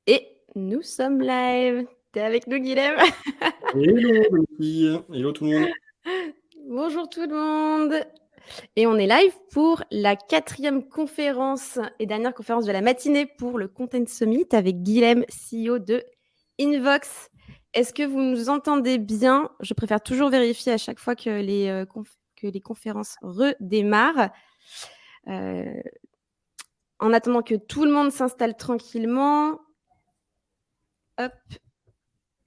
Et nous sommes live. T'es avec nous, Guilhem? Hello les filles, hello tout le monde. Bonjour tout le monde. Et on est live pour la 4e conférence et dernière conférence de la matinée pour le Content Summit avec Guilhem, CEO de Invox. Est-ce que vous nous entendez bien? Je préfère toujours vérifier à chaque fois que les conférences redémarrent. En attendant que tout le monde s'installe tranquillement. Hop,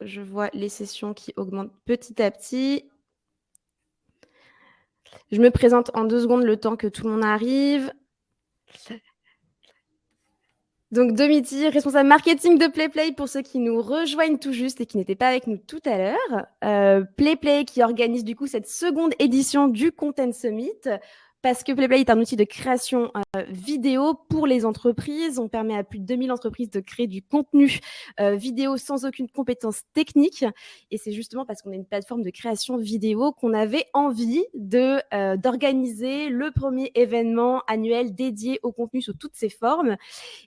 je vois les sessions qui augmentent petit à petit. Je me présente en 2 secondes le temps que tout le monde arrive. Donc, Domiti, responsable marketing de PlayPlay pour ceux qui nous rejoignent tout juste et qui n'étaient pas avec nous tout à l'heure. PlayPlay qui organise du coup cette seconde édition du Content Summit. Parce que PlayPlay est un outil de création vidéo pour les entreprises. On permet à plus de 2000 entreprises de créer du contenu vidéo sans aucune compétence technique. Et c'est justement parce qu'on est une plateforme de création vidéo qu'on avait envie d'organiser le premier événement annuel dédié au contenu sous toutes ses formes.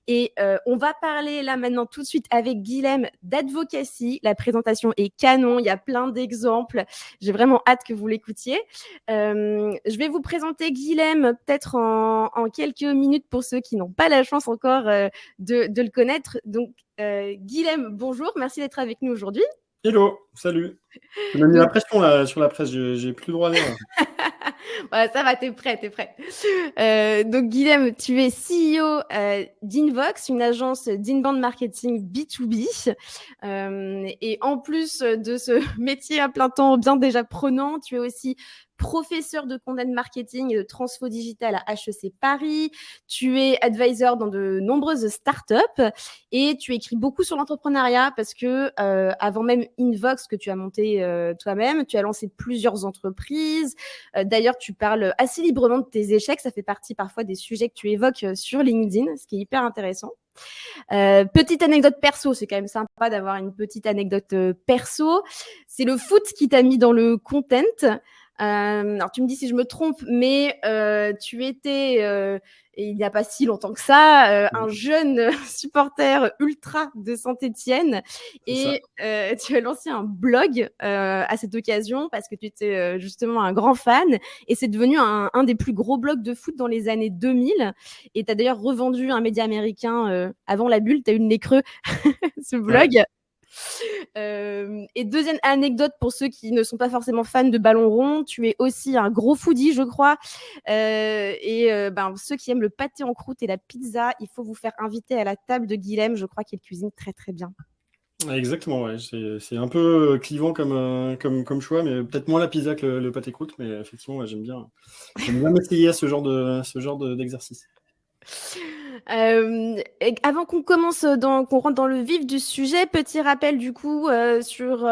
Et on va parler là maintenant tout de suite avec Guilhem d'Advocacy. La présentation est canon, il y a plein d'exemples. J'ai vraiment hâte que vous l'écoutiez. Je vais vous présenter Guilhem peut-être en quelques minutes pour ceux qui n'ont pas la chance encore de le connaître. Donc Guilhem, bonjour, merci d'être avec nous aujourd'hui. Hello, salut. Tu m'as mis la pression là sur la presse, j'ai plus le droit à l'erreur. Ouais, ça va, t'es prêt. Donc, Guilhem, tu es CEO d'Invox, une agence d'inbound marketing B2B. Et en plus de ce métier à plein temps bien déjà prenant, tu es aussi professeur de content marketing et de transfo digital à HEC Paris. Tu es advisor dans de nombreuses startups et tu écris beaucoup sur l'entrepreneuriat parce que avant même Invox que tu as monté toi-même, tu as lancé plusieurs entreprises. D'ailleurs, tu parles assez librement de tes échecs. Ça fait partie parfois des sujets que tu évoques sur LinkedIn, ce qui est hyper intéressant. Petite anecdote perso, c'est quand même sympa d'avoir une petite anecdote perso. C'est le foot qui t'a mis dans le content. Alors tu me dis si je me trompe, mais tu étais, il n'y a pas si longtemps que ça, un jeune supporter ultra de Saint-Étienne et tu as lancé un blog à cette occasion parce que tu étais justement un grand fan et c'est devenu un des plus gros blogs de foot dans les années 2000 et tu as d'ailleurs revendu un média américain avant la bulle, tu as eu le nez creux ce blog. Ouais. Et deuxième anecdote pour ceux qui ne sont pas forcément fans de ballon rond, tu es aussi un gros foodie, je crois. Ceux qui aiment le pâté en croûte et la pizza, il faut vous faire inviter à la table de Guilhem. Je crois qu'il cuisine très très bien. Exactement, ouais. C'est un peu clivant comme choix, mais peut-être moins la pizza que le pâté croûte, mais effectivement, ouais, j'aime bien m'essayer à ce genre d'exercice. Avant qu'on commence, qu'on rentre dans le vif du sujet, petit rappel du coup sur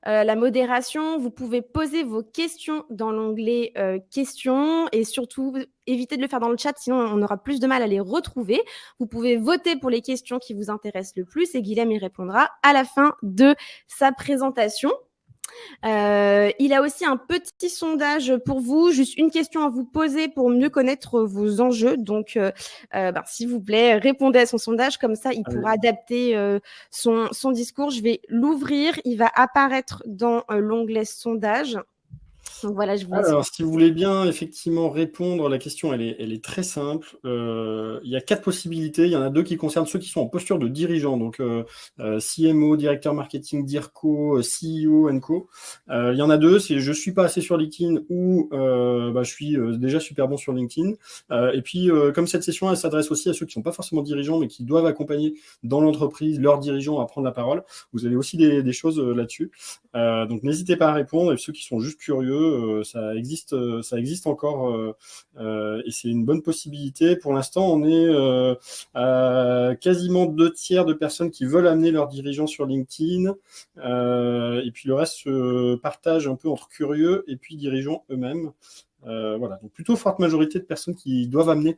la modération. Vous pouvez poser vos questions dans l'onglet questions et surtout évitez de le faire dans le chat, sinon on aura plus de mal à les retrouver. Vous pouvez voter pour les questions qui vous intéressent le plus et Guilhem y répondra à la fin de sa présentation. Il a aussi un petit sondage pour vous, juste une question à vous poser pour mieux connaître vos enjeux. Donc, s'il vous plaît, répondez à son sondage, comme ça, il pourra adapter son discours. Je vais l'ouvrir, il va apparaître dans l'onglet sondage. Donc voilà, je vous laisse. Alors, si vous voulez bien effectivement répondre, la question, elle est très simple. Il y a 4 possibilités. Il y en a 2 qui concernent ceux qui sont en posture de dirigeant, donc CMO, directeur marketing, DIRCO, CEO, Co. Il y en a 2, c'est je suis pas assez sur LinkedIn ou je suis déjà super bon sur LinkedIn. Et puis, comme cette session, elle s'adresse aussi à ceux qui sont pas forcément dirigeants, mais qui doivent accompagner dans l'entreprise leurs dirigeants à prendre la parole. Vous avez aussi des choses là-dessus. Donc, n'hésitez pas à répondre. Et ceux qui sont juste curieux, ça existe encore et c'est une bonne possibilité. Pour l'instant, on est à quasiment 2/3 de personnes qui veulent amener leurs dirigeants sur LinkedIn et puis le reste se partage un peu entre curieux et puis dirigeants eux-mêmes. Voilà, donc plutôt forte majorité de personnes qui doivent amener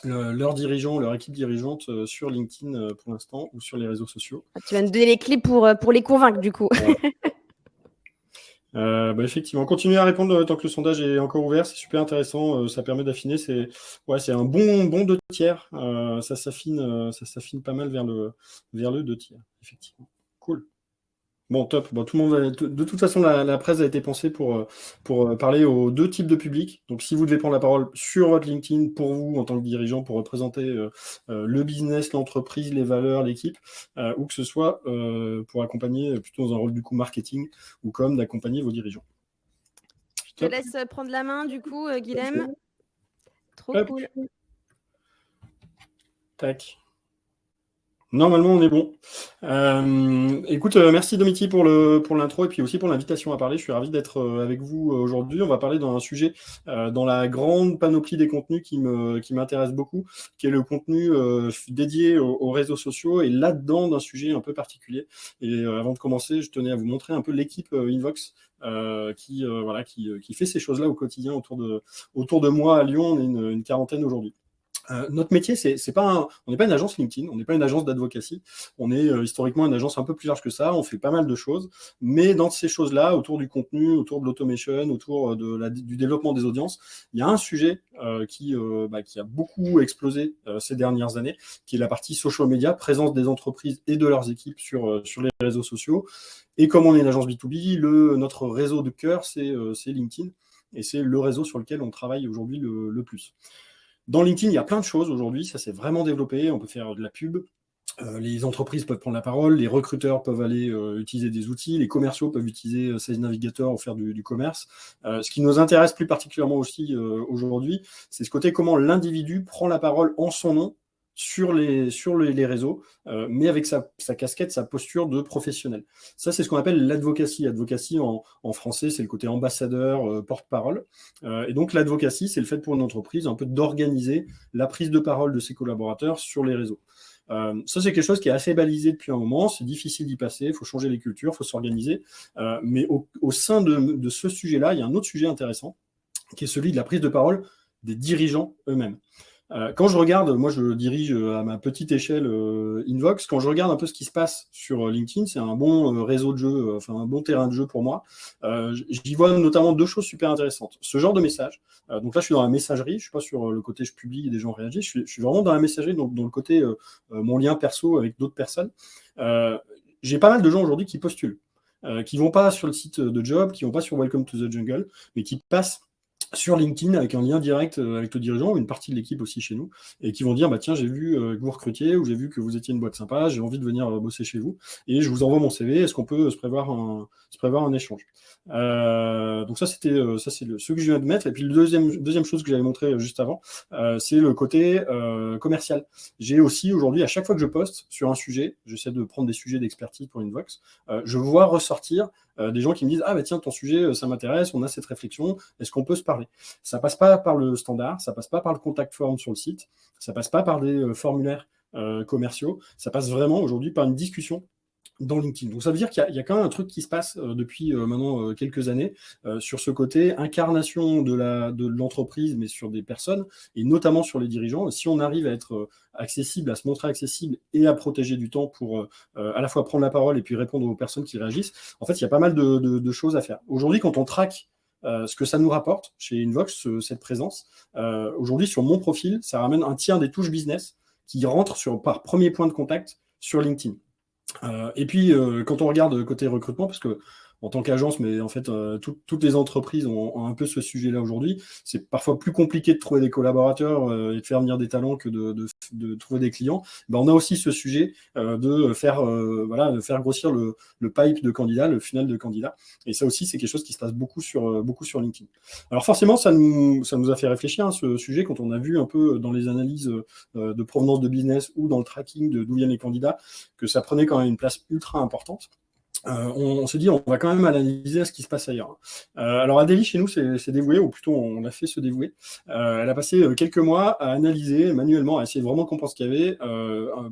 leurs dirigeants, leur équipe dirigeante sur LinkedIn pour l'instant ou sur les réseaux sociaux. Tu vas nous donner les clés pour les convaincre du coup. Effectivement, continuez à répondre tant que le sondage est encore ouvert, c'est super intéressant, ça permet d'affiner. C'est un bon 2 tiers. Ça s'affine pas mal vers le 2 tiers, effectivement. Cool. Bon, top. Bon, tout le monde de toute façon, la presse a été pensée pour parler aux deux types de publics. Donc, si vous devez prendre la parole sur votre LinkedIn pour vous, en tant que dirigeant, pour représenter le business, l'entreprise, les valeurs, l'équipe, ou que ce soit pour accompagner plutôt dans un rôle du coup marketing ou comme d'accompagner vos dirigeants. Je te laisse prendre la main, du coup, Guilhem. Trop Hop. cool. Tac. Normalement, on est bon. Écoute, merci Domiti pour l'intro et puis aussi pour l'invitation à parler. Je suis ravi d'être avec vous aujourd'hui. On va parler d'un sujet dans la grande panoplie des contenus qui m'intéresse beaucoup, qui est le contenu dédié aux réseaux sociaux et là-dedans d'un sujet un peu particulier. Et avant de commencer, je tenais à vous montrer un peu l'équipe Invox qui fait ces choses-là au quotidien autour de moi à Lyon. On est une quarantaine aujourd'hui. Notre métier, on n'est pas une agence LinkedIn, on n'est pas une agence d'advocacy, on est historiquement une agence un peu plus large que ça, on fait pas mal de choses, mais dans ces choses-là, autour du contenu, autour de l'automation, autour du développement des audiences, il y a un sujet qui a beaucoup explosé ces dernières années, qui est la partie social media, présence des entreprises et de leurs équipes sur les réseaux sociaux. Et comme on est une agence B2B, notre réseau de cœur, c'est LinkedIn, et c'est le réseau sur lequel on travaille aujourd'hui le plus. Dans LinkedIn, il y a plein de choses aujourd'hui, ça s'est vraiment développé, on peut faire de la pub, les entreprises peuvent prendre la parole, les recruteurs peuvent aller utiliser des outils, les commerciaux peuvent utiliser Sales Navigator ou faire du commerce. Ce qui nous intéresse plus particulièrement aussi aujourd'hui, c'est ce côté comment l'individu prend la parole en son nom sur les réseaux, mais avec sa casquette, sa posture de professionnel. Ça, c'est ce qu'on appelle l'advocacy. Advocacy, en français, c'est le côté ambassadeur, porte-parole. Et donc, l'advocacy, c'est le fait pour une entreprise un peu d'organiser la prise de parole de ses collaborateurs sur les réseaux. Ça, c'est quelque chose qui est assez balisé depuis un moment. C'est difficile d'y passer. Il faut changer les cultures, il faut s'organiser. Mais au sein de ce sujet-là, il y a un autre sujet intéressant, qui est celui de la prise de parole des dirigeants eux-mêmes. Quand je regarde, moi je dirige à ma petite échelle Invox, quand je regarde un peu ce qui se passe sur LinkedIn, c'est un bon réseau de jeu, un bon terrain de jeu pour moi. J'y vois notamment deux choses super intéressantes. Ce genre de message, donc là je suis dans la messagerie, je ne suis pas sur le côté je publie et des gens réagissent, je suis vraiment dans la messagerie, donc dans le côté mon lien perso avec d'autres personnes. J'ai pas mal de gens aujourd'hui qui postulent, qui vont pas sur le site de job, qui vont pas sur Welcome to the Jungle, mais qui passent sur LinkedIn avec un lien direct avec le dirigeant, une partie de l'équipe aussi chez nous, et qui vont dire tiens, j'ai vu que vous recrutiez ou j'ai vu que vous étiez une boîte sympa, j'ai envie de venir bosser chez vous et je vous envoie mon CV, est-ce qu'on peut se prévoir un échange. Donc ça c'est ce que je viens de mettre. Et puis le deuxième chose que j'avais montré juste avant, c'est le côté commercial. J'ai aussi aujourd'hui, à chaque fois que je poste sur un sujet, j'essaie de prendre des sujets d'expertise pour Invox, je vois ressortir des gens qui me disent tiens, ton sujet ça m'intéresse, on a cette réflexion, est-ce qu'on peut se parler? Ça passe pas par le standard, ça passe pas par le contact form sur le site, ça passe pas par des formulaires commerciaux, ça passe vraiment aujourd'hui par une discussion dans LinkedIn. Donc ça veut dire qu'il y a quand même un truc qui se passe depuis maintenant quelques années sur ce côté incarnation de l'entreprise, mais sur des personnes, et notamment sur les dirigeants. Si on arrive à être accessible, à se montrer accessible et à protéger du temps pour à la fois prendre la parole et puis répondre aux personnes qui réagissent, en fait, il y a pas mal de choses à faire. Aujourd'hui, quand on traque ce que ça nous rapporte chez Invox, cette présence, aujourd'hui, sur mon profil, ça ramène un tiers des touches business qui rentrent par premier point de contact sur LinkedIn. Et puis, quand on regarde côté recrutement, parce que en tant qu'agence, mais en fait, toutes les entreprises ont un peu ce sujet-là aujourd'hui. C'est parfois plus compliqué de trouver des collaborateurs et de faire venir des talents que de trouver des clients. On a aussi ce sujet de faire grossir le pipe de candidats, le funnel de candidats. Et ça aussi, c'est quelque chose qui se passe beaucoup sur LinkedIn. Alors forcément, ça nous a fait réfléchir, ce sujet, quand on a vu un peu dans les analyses de provenance de business ou dans le tracking d'où viennent les candidats, que ça prenait quand même une place ultra importante. On s'est dit, on va quand même analyser ce qui se passe ailleurs. Alors Adélie, chez nous, c'est dévoué, ou plutôt on a fait se dévouer. Elle a passé quelques mois à analyser manuellement, à essayer de vraiment comprendre ce qu'il y avait,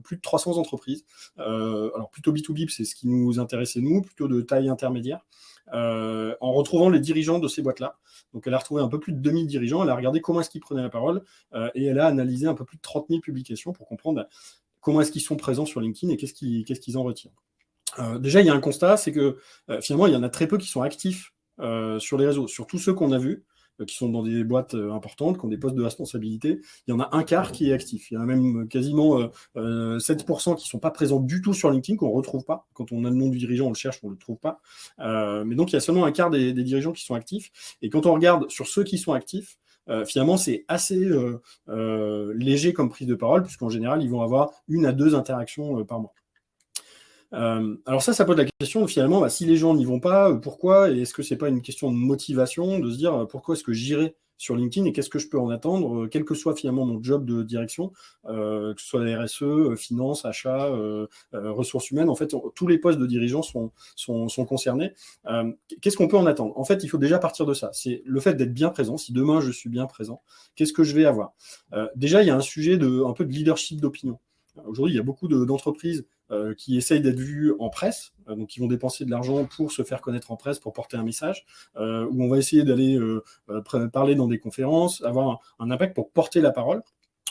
plus de 300 entreprises. Alors plutôt B2B, c'est ce qui nous intéressait nous, plutôt de taille intermédiaire, en retrouvant les dirigeants de ces boîtes-là. Donc elle a retrouvé un peu plus de 2000 dirigeants, elle a regardé comment est-ce qu'ils prenaient la parole, et elle a analysé un peu plus de 30 000 publications pour comprendre comment est-ce qu'ils sont présents sur LinkedIn et qu'est-ce qu'ils en retirent. Déjà, il y a un constat, c'est que finalement, il y en a très peu qui sont actifs sur les réseaux. Sur tous ceux qu'on a vus, qui sont dans des boîtes importantes, qui ont des postes de responsabilité, il y en a un quart qui est actif. Il y en a même quasiment 7% qui ne sont pas présents du tout sur LinkedIn, qu'on ne retrouve pas. Quand on a le nom du dirigeant, on le cherche, on ne le trouve pas. Mais donc, il y a seulement un quart des dirigeants qui sont actifs. Et quand on regarde sur ceux qui sont actifs, finalement, c'est assez léger comme prise de parole, puisqu'en général, ils vont avoir 1 à 2 interactions par mois. Alors ça pose la question, finalement, si les gens n'y vont pas, pourquoi? Et est-ce que c'est pas une question de motivation, de se dire pourquoi est-ce que j'irai sur LinkedIn et qu'est-ce que je peux en attendre, quel que soit finalement mon job de direction, que ce soit la RSE, finance, achat, ressources humaines, en fait, tous les postes de dirigeants sont concernés. Qu'est-ce qu'on peut en attendre? En fait, il faut déjà partir de ça. C'est le fait d'être bien présent. Si demain je suis bien présent, qu'est-ce que je vais avoir? Déjà, il y a un sujet un peu de leadership d'opinion. Aujourd'hui, il y a beaucoup d'entreprises qui essayent d'être vues en presse, donc qui vont dépenser de l'argent pour se faire connaître en presse, pour porter un message, où on va essayer d'aller parler dans des conférences, avoir un impact pour porter la parole.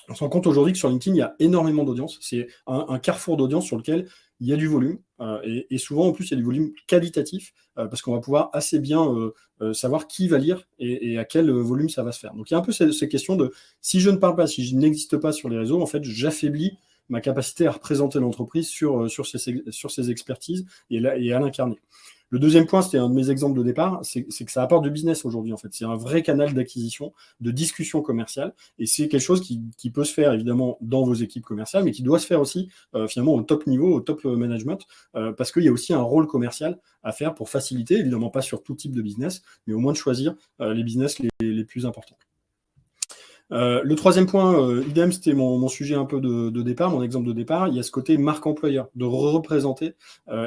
On se rend compte aujourd'hui que sur LinkedIn, il y a énormément d'audience. C'est un carrefour d'audience sur lequel il y a du volume. Et souvent, en plus, il y a du volume qualitatif, parce qu'on va pouvoir assez bien savoir qui va lire et à quel volume ça va se faire. Donc, il y a un peu ces questions de si je ne parle pas, si je n'existe pas sur les réseaux, en fait, j'affaiblis ma capacité à représenter l'entreprise sur ses expertises et à l'incarner. Le deuxième point, c'était un de mes exemples de départ, c'est que ça apporte du business aujourd'hui, en fait. C'est un vrai canal d'acquisition, de discussion commerciale, et c'est quelque chose qui peut se faire, évidemment, dans vos équipes commerciales, mais qui doit se faire aussi, finalement, au top niveau, au top management, parce qu'il y a aussi un rôle commercial à faire pour faciliter, évidemment pas sur tout type de business, mais au moins de choisir les business les plus importants. Le troisième point, idem, c'était mon sujet un peu de départ, mon exemple de départ. Il y a ce côté marque employeur, de représenter.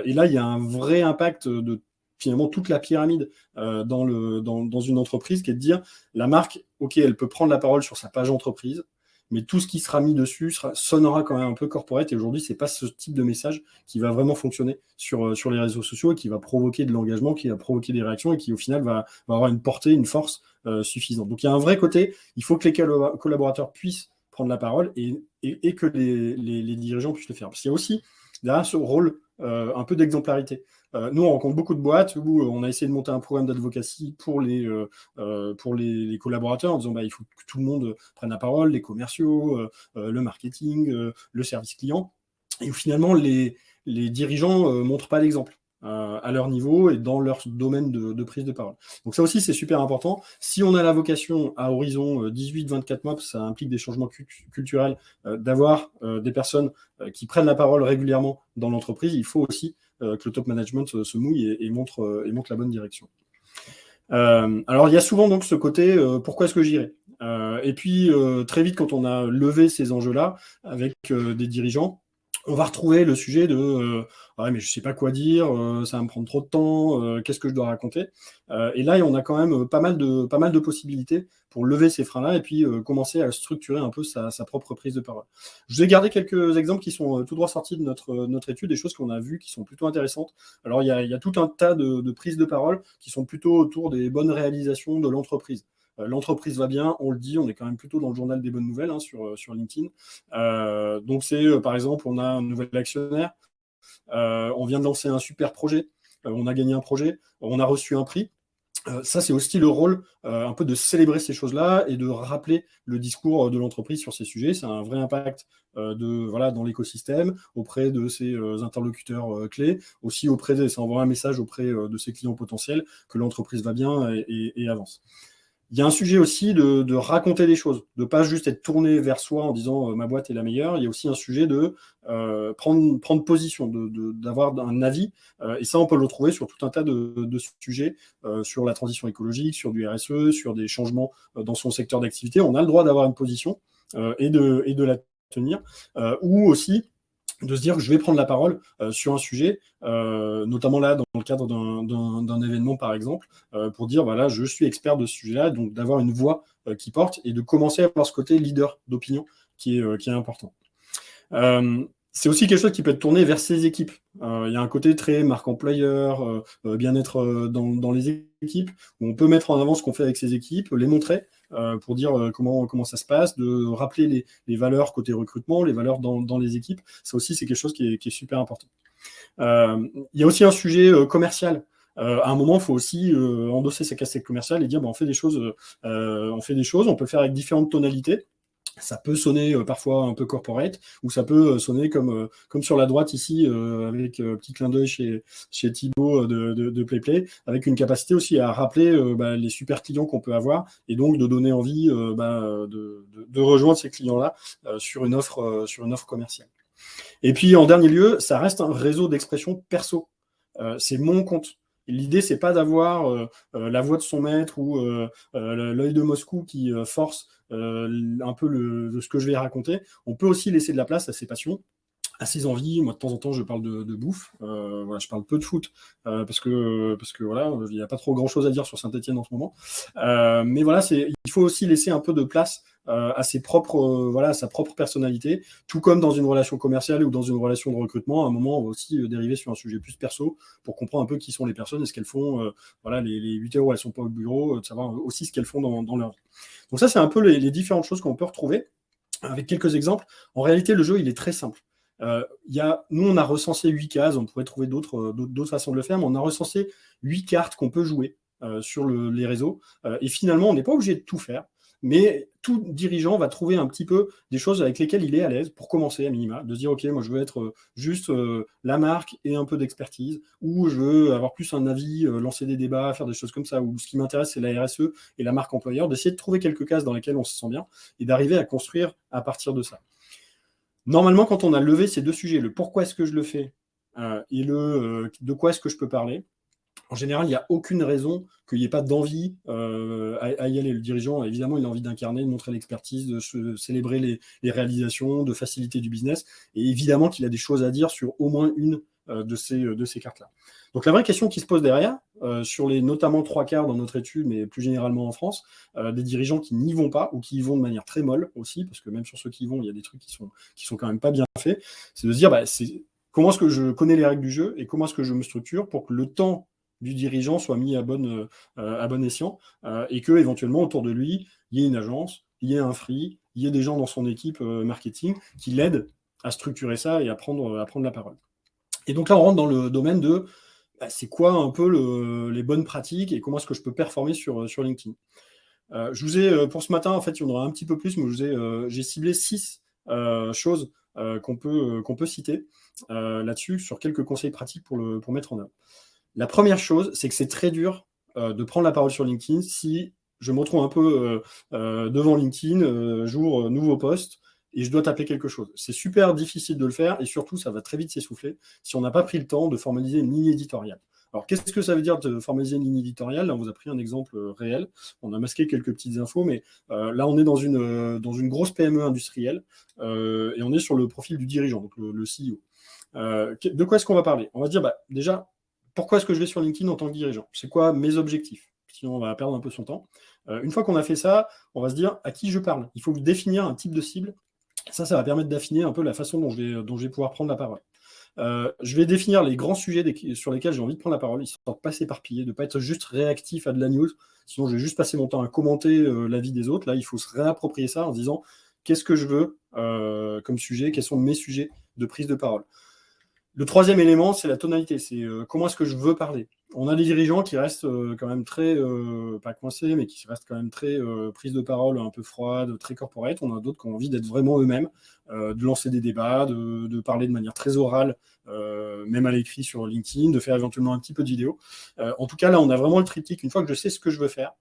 Et là, il y a un vrai impact de finalement toute la pyramide dans une entreprise, qui est de dire la marque, ok, elle peut prendre la parole sur sa page entreprise, mais tout ce qui sera mis dessus sonnera quand même un peu corporate. Et aujourd'hui, c'est pas ce type de message qui va vraiment fonctionner sur les réseaux sociaux et qui va provoquer de l'engagement, qui va provoquer des réactions et qui, au final, va avoir une portée, une force suffisante. Donc, il y a un vrai côté. Il faut que les collaborateurs puissent prendre la parole et que les dirigeants puissent le faire. Parce qu'il y a aussi derrière ce rôle un peu d'exemplarité. Nous, on rencontre beaucoup de boîtes où on a essayé de monter un programme d'advocacy pour les collaborateurs en disant il faut que tout le monde prenne la parole, les commerciaux, le marketing, le service client. Et où finalement, les dirigeants ne montrent pas l'exemple à leur niveau et dans leur domaine de prise de parole. Donc ça aussi, c'est super important. Si on a la vocation à horizon 18-24 mois, parce que ça implique des changements culturels, d'avoir des personnes qui prennent la parole régulièrement dans l'entreprise, il faut aussi que le top management se mouille et montre la bonne direction. Alors, il y a souvent donc ce côté pourquoi est-ce que j'irai et puis, très vite, quand on a levé ces enjeux-là avec des dirigeants, on va retrouver le sujet de ouais, mais je sais pas quoi dire, ça va me prendre trop de temps, qu'est-ce que je dois raconter? Et là, on a quand même pas mal de possibilités pour lever ces freins-là et puis commencer à structurer un peu sa propre prise de parole. Je vous ai gardé quelques exemples qui sont tout droit sortis de notre étude, des choses qu'on a vues qui sont plutôt intéressantes. Alors, il y a tout un tas de prises de parole qui sont plutôt autour des bonnes réalisations de l'entreprise. L'entreprise va bien, on le dit, on est quand même plutôt dans le journal des bonnes nouvelles sur LinkedIn. Donc c'est, par exemple, on a un nouvel actionnaire, on vient de lancer un super projet, on a gagné un projet, on a reçu un prix. Ça, c'est aussi le rôle un peu de célébrer ces choses-là et de rappeler le discours de l'entreprise sur ces sujets. C'est un vrai impact dans l'écosystème, auprès de ses interlocuteurs clés, aussi ça envoie un message auprès de ses clients potentiels que l'entreprise va bien et avance. Il y a un sujet aussi de raconter des choses, de ne pas juste être tourné vers soi en disant ma boîte est la meilleure. Il y a aussi un sujet de prendre position, d'avoir un avis. Et ça, on peut le retrouver sur tout un tas de sujets, sur la transition écologique, sur du RSE, sur des changements dans son secteur d'activité. On a le droit d'avoir une position et de la tenir. Ou aussi de se dire que je vais prendre la parole sur un sujet, notamment là dans le cadre d'un événement par exemple, pour dire voilà, je suis expert de ce sujet-là, donc d'avoir une voix qui porte et de commencer à avoir ce côté leader d'opinion qui est important. C'est aussi quelque chose qui peut être tourné vers ses équipes. Il y a un côté très marque employeur, bien-être dans les équipes, où on peut mettre en avant ce qu'on fait avec ses équipes, les montrer pour dire comment ça se passe, de rappeler les valeurs côté recrutement, les valeurs dans les équipes. Ça aussi, c'est quelque chose qui est super important. Il y a aussi un sujet commercial. À un moment, il faut aussi endosser sa casquette commerciale et dire on fait des choses, on peut le faire avec différentes tonalités. Ça peut sonner parfois un peu corporate, ou ça peut sonner comme sur la droite ici, avec petit clin d'œil chez Thibaut de PlayPlay, avec une capacité aussi à rappeler les super clients qu'on peut avoir, et donc de donner envie de rejoindre ces clients-là sur une offre commerciale. Et puis en dernier lieu, ça reste un réseau d'expression perso. C'est mon compte. L'idée, c'est pas d'avoir la voix de son maître ou l'œil de Moscou qui force un peu ce que je vais raconter. On peut aussi laisser de la place à ses passions, à ses envies. Moi, de temps en temps, je parle de bouffe. Voilà, je parle peu de foot parce que voilà, il n'y a pas trop grand-chose à dire sur Saint-Etienne en ce moment. Mais voilà, il faut aussi laisser un peu de place à ses propres, à sa propre personnalité, tout comme dans une relation commerciale ou dans une relation de recrutement. À un moment, on va aussi dériver sur un sujet plus perso pour comprendre un peu qui sont les personnes et ce qu'elles font. Les 8 euros, elles sont pas au bureau, de savoir aussi ce qu'elles font dans leur vie. Donc ça, c'est un peu les différentes choses qu'on peut retrouver. Avec quelques exemples, en réalité, le jeu, il est très simple. Nous, on a recensé 8 cases, on pourrait trouver d'autres façons de le faire, mais on a recensé 8 cartes qu'on peut jouer sur les réseaux. Et finalement, on n'est pas obligé de tout faire, mais tout dirigeant va trouver un petit peu des choses avec lesquelles il est à l'aise, pour commencer à minima, de se dire, OK, moi je veux être juste la marque et un peu d'expertise, ou je veux avoir plus un avis, lancer des débats, faire des choses comme ça, ou ce qui m'intéresse, c'est la RSE et la marque employeur, d'essayer de trouver quelques cases dans lesquelles on se sent bien, et d'arriver à construire à partir de ça. Normalement, quand on a levé ces deux sujets, le pourquoi est-ce que je le fais et de quoi est-ce que je peux parler, en général, il n'y a aucune raison qu'il n'y ait pas d'envie à y aller. Le dirigeant, évidemment, il a envie d'incarner, de montrer l'expertise, de célébrer les réalisations, de faciliter du business, et évidemment qu'il a des choses à dire sur au moins une de ces cartes-là. Donc la vraie question qui se pose derrière, sur les notamment 3/4 dans notre étude, mais plus généralement en France, des dirigeants qui n'y vont pas ou qui y vont de manière très molle aussi, parce que même sur ceux qui y vont, il y a des trucs qui sont quand même pas bien faits, c'est de se dire comment est-ce que je connais les règles du jeu et comment est-ce que je me structure pour que le temps du dirigeant soit mis à bon escient et que éventuellement autour de lui, il y ait une agence, il y ait un free, il y ait des gens dans son équipe marketing qui l'aident à structurer ça et à prendre la parole. Et donc là, on rentre dans le domaine de c'est quoi un peu les bonnes pratiques et comment est-ce que je peux performer sur LinkedIn. Je vous ai, pour ce matin, en fait, il y en aura un petit peu plus, mais j'ai ciblé 6 choses qu'on peut citer là-dessus, sur quelques conseils pratiques pour mettre en œuvre. La première chose, c'est que c'est très dur de prendre la parole sur LinkedIn si je me retrouve un peu devant LinkedIn, jour nouveau poste, et je dois taper quelque chose. C'est super difficile de le faire, et surtout, ça va très vite s'essouffler si on n'a pas pris le temps de formaliser une ligne éditoriale. Alors, qu'est-ce que ça veut dire de formaliser une ligne éditoriale? Là, on vous a pris un exemple réel. On a masqué quelques petites infos, mais là, on est dans une grosse PME industrielle, et on est sur le profil du dirigeant, donc le CEO. De quoi est-ce qu'on va parler? On va se dire, déjà, pourquoi est-ce que je vais sur LinkedIn en tant que dirigeant? C'est quoi mes objectifs? Sinon, on va perdre un peu son temps. Une fois qu'on a fait ça, on va se dire à qui je parle. Il faut définir un type de cible. Ça va permettre d'affiner un peu la façon dont je vais pouvoir prendre la parole. Je vais définir les grands sujets sur lesquels j'ai envie de prendre la parole, histoire de ne pas s'éparpiller, de ne pas être juste réactif à de la news. Sinon, je vais juste passer mon temps à commenter la vie des autres. Là, il faut se réapproprier ça en se disant qu'est-ce que je veux comme sujet, quels sont mes sujets de prise de parole. Le troisième élément, c'est la tonalité. C'est comment est-ce que je veux parler. On a des dirigeants qui restent quand même très, pas coincés, mais qui restent quand même très prise de parole un peu froide, très corporate. On a d'autres qui ont envie d'être vraiment eux-mêmes, de lancer des débats, de parler de manière très orale, même à l'écrit sur LinkedIn, de faire éventuellement un petit peu de vidéo. En tout cas, là, on a vraiment le triptyque. Une fois que je sais ce que je veux faire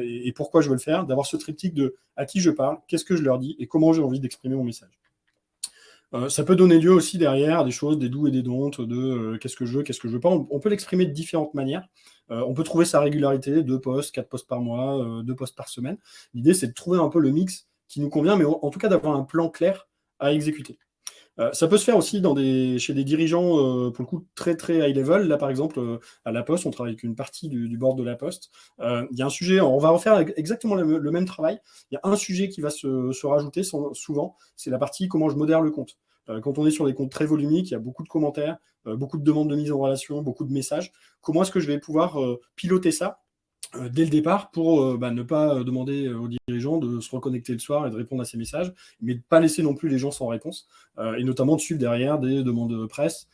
et pourquoi je veux le faire, d'avoir ce triptyque de à qui je parle, qu'est-ce que je leur dis et comment j'ai envie d'exprimer mon message. Ça peut donner lieu aussi derrière à des choses, des do's et des don'ts, de qu'est-ce que je veux pas. On peut l'exprimer de différentes manières. On peut trouver sa régularité, 2 posts, 4 posts par mois, 2 posts par semaine. L'idée, c'est de trouver un peu le mix qui nous convient, mais en tout cas d'avoir un plan clair à exécuter. Ça peut se faire aussi chez des dirigeants, pour le coup, très, très high level. Là, par exemple, à La Poste, on travaille avec une partie du board de La Poste. Il y a un sujet, on va refaire exactement le même travail. Il y a un sujet qui va se rajouter souvent, c'est la partie comment je modère le compte. Quand on est sur des comptes très volumiques, il y a beaucoup de commentaires, beaucoup de demandes de mise en relation, beaucoup de messages. Comment est-ce que je vais pouvoir piloter ça dès le départ pour ne pas demander aux dirigeants de se reconnecter le soir et de répondre à ces messages, mais de ne pas laisser non plus les gens sans réponse, et notamment de suivre derrière des demandes de presse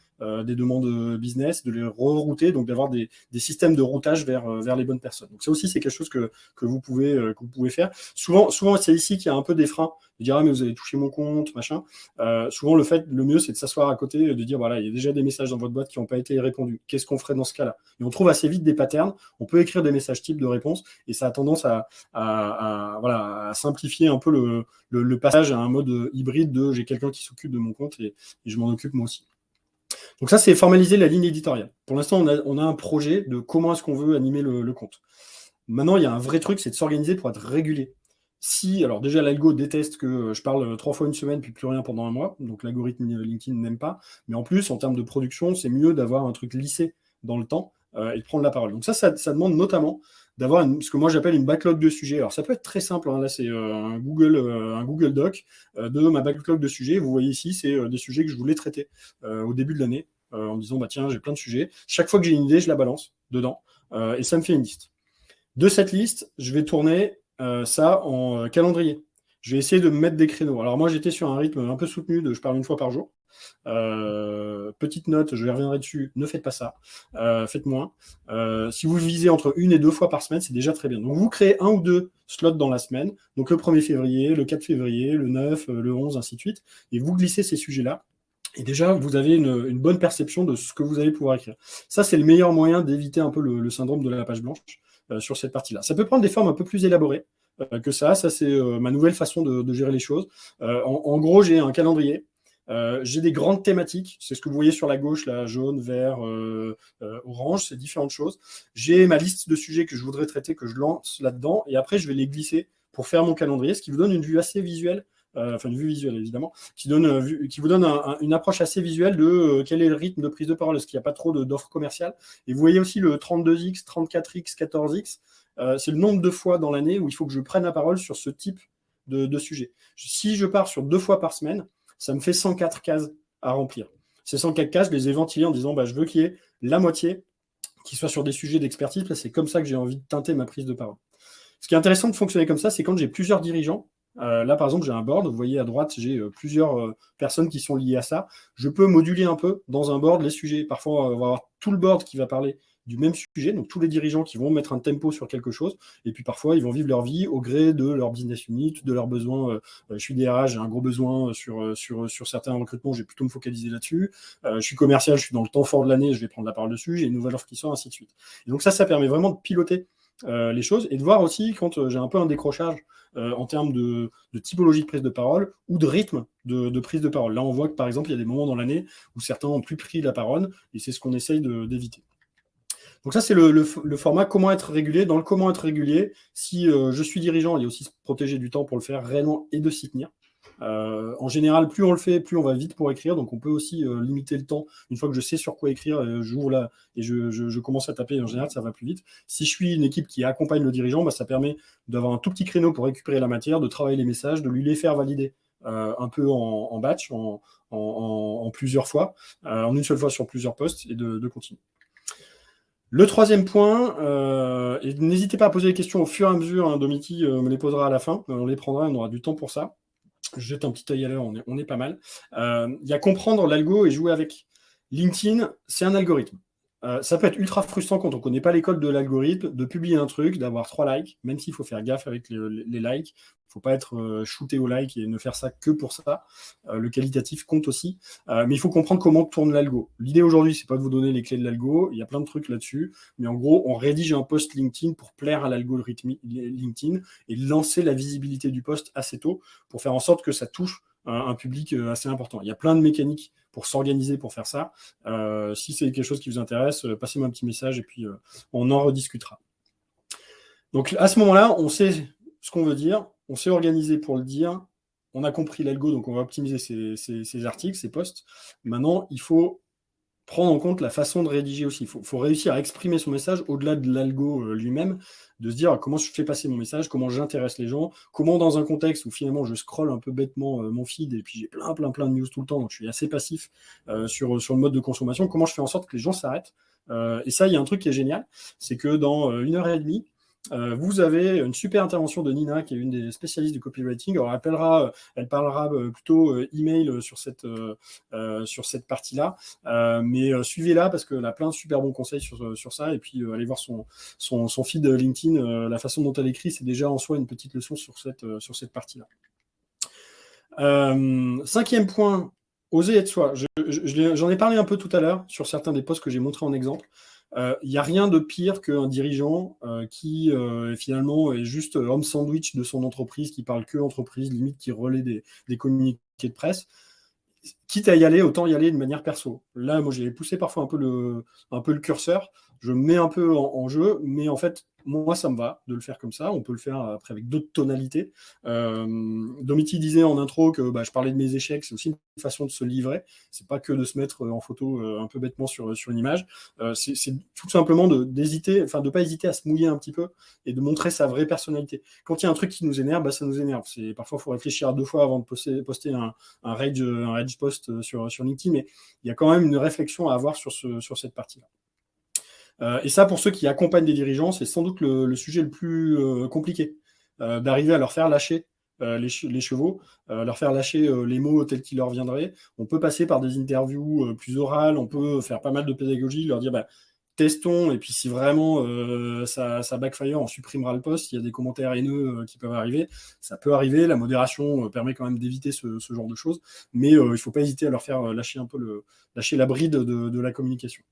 des demandes business, de les rerouter, donc d'avoir des systèmes de routage vers les bonnes personnes. Donc ça aussi, c'est quelque chose que vous pouvez faire. Souvent, c'est ici qu'il y a un peu des freins, de dire, ah, mais vous avez touché mon compte, machin. Souvent, le mieux, c'est de s'asseoir à côté et de dire, voilà, il y a déjà des messages dans votre boîte qui n'ont pas été répondus. Qu'est-ce qu'on ferait dans ce cas-là? Et on trouve assez vite des patterns. On peut écrire des messages types de réponse et ça a tendance à simplifier un peu le passage à un mode hybride de j'ai quelqu'un qui s'occupe de mon compte et je m'en occupe moi aussi. Donc ça, c'est formaliser la ligne éditoriale. Pour l'instant, on a un projet de comment est-ce qu'on veut animer le compte. Maintenant, il y a un vrai truc, c'est de s'organiser pour être régulier. Alors déjà, l'algo déteste que je parle 3 fois une semaine puis plus rien pendant un mois, donc l'algorithme LinkedIn n'aime pas, mais en plus, en termes de production, c'est mieux d'avoir un truc lissé dans le temps et de prendre la parole. Donc ça demande notamment d'avoir ce que moi j'appelle une backlog de sujets. Alors ça peut être très simple, hein. Là c'est un Google Doc de ma backlog de sujets. Vous voyez ici, c'est des sujets que je voulais traiter au début de l'année, en me disant, bah tiens, j'ai plein de sujets. Chaque fois que j'ai une idée, je la balance dedans, et ça me fait une liste. De cette liste, je vais tourner ça en calendrier. Je vais essayer de me mettre des créneaux. Alors moi, j'étais sur un rythme un peu soutenu de je parle une fois par jour. Petite note, je reviendrai dessus, ne faites pas ça, faites moins. Si vous visez entre 1 et 2 fois par semaine, c'est déjà très bien. Donc vous créez 1 ou 2 slots dans la semaine, donc le 1er février, le 4 février, le 9, le 11, ainsi de suite, et vous glissez ces sujets-là. Et déjà, vous avez une bonne perception de ce que vous allez pouvoir écrire. Ça, c'est le meilleur moyen d'éviter un peu le syndrome de la page blanche sur cette partie-là. Ça peut prendre des formes un peu plus élaborées que ça. Ça, c'est ma nouvelle façon de gérer les choses. En gros, j'ai un calendrier. J'ai des grandes thématiques, c'est ce que vous voyez sur la gauche, là, jaune, vert, orange, c'est différentes choses. J'ai ma liste de sujets que je voudrais traiter, que je lance là-dedans, et après je vais les glisser pour faire mon calendrier, ce qui vous donne une vue assez visuelle, une vue visuelle évidemment, qui vous donne une approche assez visuelle de quel est le rythme de prise de parole, est-ce qu'il n'y a pas trop d'offres commerciales. Et vous voyez aussi le 32X, 34X, 14X, c'est le nombre de fois dans l'année où il faut que je prenne la parole sur ce type de sujet. Si je pars sur 2 fois par semaine, ça me fait 104 cases à remplir. Ces 104 cases, je les ai ventilées en disant, je veux qu'il y ait la moitié qui soit sur des sujets d'expertise. Là, c'est comme ça que j'ai envie de teinter ma prise de parole. Ce qui est intéressant de fonctionner comme ça, c'est quand j'ai plusieurs dirigeants. Là, par exemple, j'ai un board. Vous voyez à droite, j'ai plusieurs personnes qui sont liées à ça. Je peux moduler un peu dans un board les sujets. Parfois, on va avoir tout le board qui va parler du même sujet, donc tous les dirigeants qui vont mettre un tempo sur quelque chose, et puis parfois ils vont vivre leur vie au gré de leur business unit, de leurs besoins. Je suis DRH, j'ai un gros besoin sur certains recrutements, je vais plutôt me focaliser là-dessus. Je suis commercial, je suis dans le temps fort de l'année, je vais prendre la parole dessus, j'ai une nouvelle offre qui sort, ainsi de suite. Et donc ça permet vraiment de piloter les choses et de voir aussi quand j'ai un peu un décrochage en termes de typologie de prise de parole ou de rythme de prise de parole. Là, on voit que par exemple, il y a des moments dans l'année où certains ont plus pris la parole et c'est ce qu'on essaye d'éviter. Donc ça, c'est le format comment être régulier. Dans le comment être régulier, si je suis dirigeant, il y a aussi se protéger du temps pour le faire réellement et de s'y tenir. En général, plus on le fait, plus on va vite pour écrire. Donc on peut aussi limiter le temps. Une fois que je sais sur quoi écrire, j'ouvre là et je commence à taper. En général, ça va plus vite. Si je suis une équipe qui accompagne le dirigeant, ça permet d'avoir un tout petit créneau pour récupérer la matière, de travailler les messages, de lui les faire valider un peu en batch, en plusieurs fois, en une seule fois sur plusieurs postes et de continuer. Le troisième point, et n'hésitez pas à poser des questions au fur et à mesure, Domiti me les posera à la fin, on les prendra, on aura du temps pour ça. Je jette un petit œil à l'heure, on est pas mal. Il y a comprendre l'algo et jouer avec. LinkedIn, c'est un algorithme. Ça peut être ultra frustrant quand on ne connaît pas les codes de l'algorithme, de publier un truc, d'avoir 3 likes, même s'il faut faire gaffe avec les likes. Il ne faut pas être shooté au like et ne faire ça que pour ça. Le qualitatif compte aussi. Mais il faut comprendre comment tourne l'algo. L'idée aujourd'hui, c'est pas de vous donner les clés de l'algo. Il y a plein de trucs là-dessus. Mais en gros, on rédige un post LinkedIn pour plaire à l'algorithme LinkedIn et lancer la visibilité du post assez tôt pour faire en sorte que ça touche un public assez important. Il y a plein de mécaniques pour s'organiser pour faire ça. Si c'est quelque chose qui vous intéresse, passez-moi un petit message et puis on en rediscutera. Donc à ce moment-là, on sait ce qu'on veut dire, on s'est organisé pour le dire, on a compris l'algo, donc on va optimiser ces articles, ces posts. Maintenant, il faut prendre en compte la façon de rédiger aussi. Il faut réussir à exprimer son message au-delà de l'algo lui-même, de se dire comment je fais passer mon message, comment j'intéresse les gens, comment dans un contexte où finalement je scrolle un peu bêtement mon feed et puis j'ai plein de news tout le temps, donc je suis assez passif sur le mode de consommation, comment je fais en sorte que les gens s'arrêtent. Et ça, il y a un truc qui est génial, c'est que dans 1h30, vous avez une super intervention de Nina, qui est une des spécialistes du copywriting. Alors, elle parlera plutôt email sur cette partie-là. Mais suivez-la parce qu'elle a plein de super bons conseils sur ça. Et puis, allez voir son feed LinkedIn. La façon dont elle écrit, c'est déjà en soi une petite leçon sur cette partie-là. Cinquième point, oser être soi. J'en ai parlé un peu tout à l'heure sur certains des posts que j'ai montrés en exemple. Il n'y a rien de pire qu'un dirigeant qui finalement est juste homme sandwich de son entreprise, qui parle que entreprise, limite qui relaie des communiqués de presse. Quitte à y aller, autant y aller de manière perso. Là, moi, j'ai poussé parfois un peu le curseur. Je me mets un peu en jeu, mais en fait, moi, ça me va de le faire comme ça. On peut le faire après avec d'autres tonalités. Domiti disait en intro que je parlais de mes échecs. C'est aussi une façon de se livrer. C'est pas que de se mettre en photo un peu bêtement sur une image. C'est tout simplement d'hésiter, enfin de pas hésiter à se mouiller un petit peu et de montrer sa vraie personnalité. Quand il y a un truc qui nous énerve, ça nous énerve. Parfois, il faut réfléchir à deux fois avant de poster un rage post sur LinkedIn, mais il y a quand même une réflexion à avoir sur cette partie-là. Et ça, pour ceux qui accompagnent des dirigeants, c'est sans doute le sujet le plus compliqué, d'arriver à leur faire lâcher les chevaux, leur faire lâcher les mots tels qu'ils leur viendraient. On peut passer par des interviews plus orales, on peut faire pas mal de pédagogie, leur dire testons, et puis si vraiment ça backfire, on supprimera le post. Il y a des commentaires haineux qui peuvent arriver. Ça peut arriver, la modération permet quand même d'éviter ce genre de choses, mais il ne faut pas hésiter à leur faire lâcher un peu lâcher la bride de la communication.